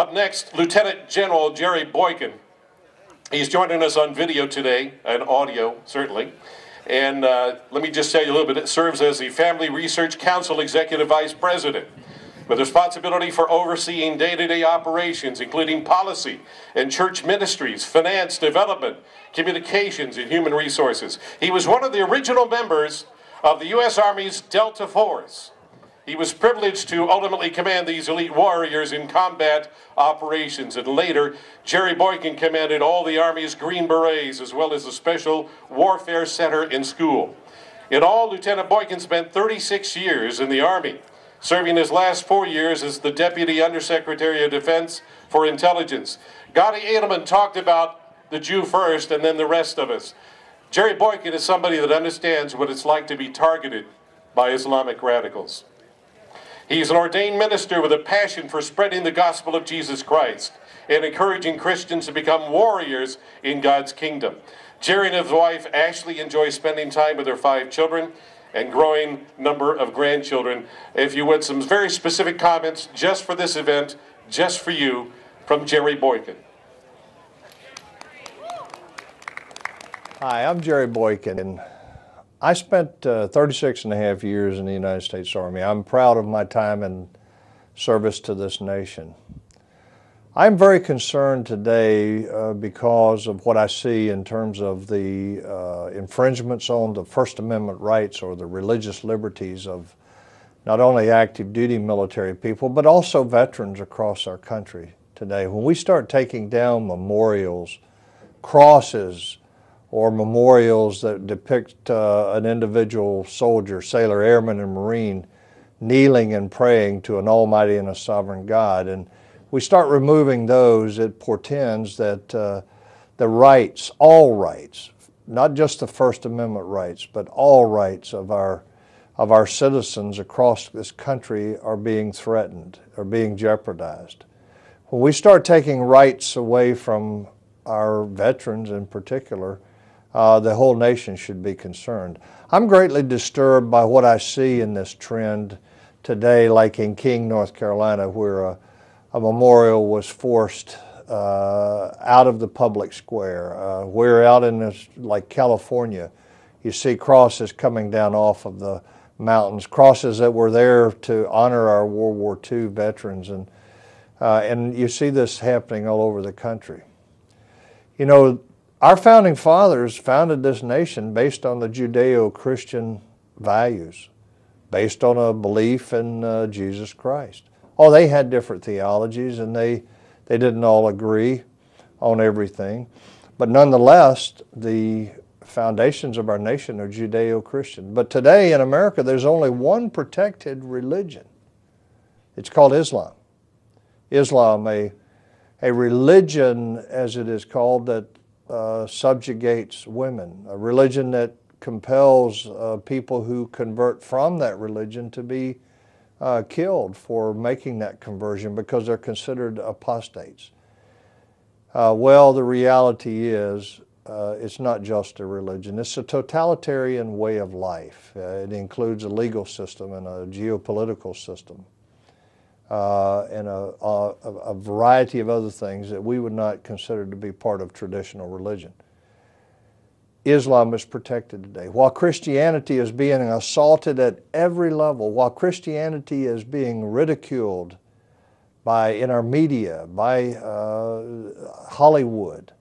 Up next, Lieutenant General Jerry Boykin. He's joining us on video today, and audio, certainly. And let me just tell you a little bit. It serves as the Family Research Council Executive Vice President, with responsibility for overseeing day-to-day operations, including policy and church ministries, finance, development, communications, and human resources. He was one of the original members of the U.S. Army's Delta Force. He was privileged to ultimately command these elite warriors in combat operations, and later, Jerry Boykin commanded all the Army's Green Berets, as well as the Special Warfare Center and School. In all, Lieutenant Boykin spent 36 years in the Army, serving his last 4 years as the Deputy Undersecretary of Defense for Intelligence. Gadi Edelman talked about the Jew first and then the rest of us. Jerry Boykin is somebody that understands what it's like to be targeted by Islamic radicals. He's an ordained minister with a passion for spreading the gospel of Jesus Christ and encouraging Christians to become warriors in God's kingdom. Jerry and his wife Ashley enjoy spending time with their 5 children and growing number of grandchildren. If you would, some very specific comments just for this event, just for you, from Jerry Boykin. Hi, I'm Jerry Boykin, and I spent 36 and a half years in the United States Army. I'm proud of my time in service to this nation. I'm very concerned today because of what I see in terms of the infringements on the First Amendment rights or the religious liberties of not only active duty military people, but also veterans across our country today. When we start taking down memorials, crosses, or memorials that depict an individual soldier, sailor, airman, and Marine kneeling and praying to an almighty and a sovereign God, and we start removing those, it portends that the rights, all rights, not just the First Amendment rights, but all rights of our citizens across this country are being threatened, are being jeopardized. When we start taking rights away from our veterans in particular, the whole nation should be concerned. I'm greatly disturbed by what I see in this trend today, like in King, North Carolina, where a memorial was forced out of the public square. We're out in this, like California, you see crosses coming down off of the mountains, crosses that were there to honor our World War II veterans, and you see this happening all over the country. You know, our founding fathers founded this nation based on the Judeo-Christian values, based on a belief in Jesus Christ. Oh, they had different theologies, and they didn't all agree on everything. But nonetheless, the foundations of our nation are Judeo-Christian. But today in America, there's only one protected religion. It's called Islam. Islam, a religion, as it is called, that subjugates women, a religion that compels people who convert from that religion to be killed for making that conversion because they're considered apostates. Well, the reality is it's not just a religion. It's a totalitarian way of life. It includes a legal system and a geopolitical system and a variety of other things that we would not consider to be part of traditional religion. Islam is protected today. While Christianity is being assaulted at every level, while Christianity is being ridiculed in our media, by Hollywood,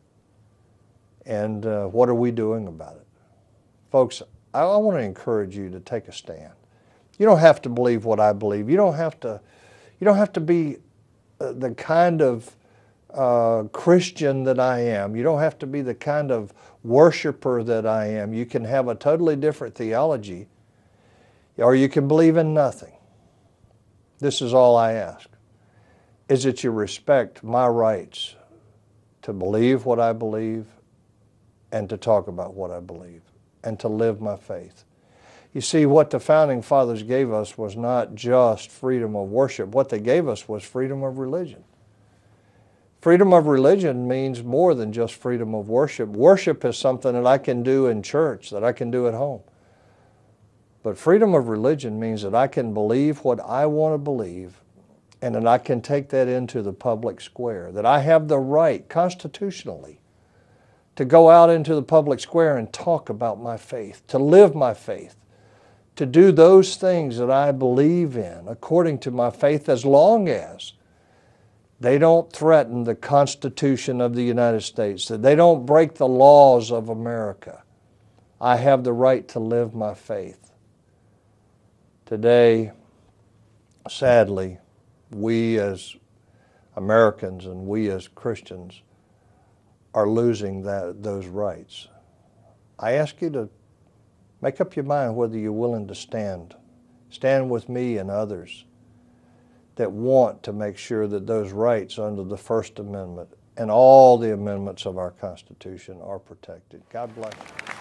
and what are we doing about it? Folks, I want to encourage you to take a stand. You don't have to believe what I believe. You don't have to be the kind of Christian that I am. You don't have to be the kind of worshiper that I am. You can have a totally different theology, or you can believe in nothing. This is all I ask, is that you respect my rights to believe what I believe and to talk about what I believe and to live my faith. You see, what the Founding Fathers gave us was not just freedom of worship. What they gave us was freedom of religion. Freedom of religion means more than just freedom of worship. Worship is something that I can do in church, that I can do at home. But freedom of religion means that I can believe what I want to believe and that I can take that into the public square, that I have the right constitutionally to go out into the public square and talk about my faith, to live my faith, to do those things that I believe in according to my faith, as long as they don't threaten the Constitution of the United States, that they don't break the laws of America. I have the right to live my faith. Today, sadly, we as Americans and we as Christians are losing those rights. I ask you to make up your mind whether you're willing to stand with me and others that want to make sure that those rights under the First Amendment and all the amendments of our Constitution are protected. God bless you.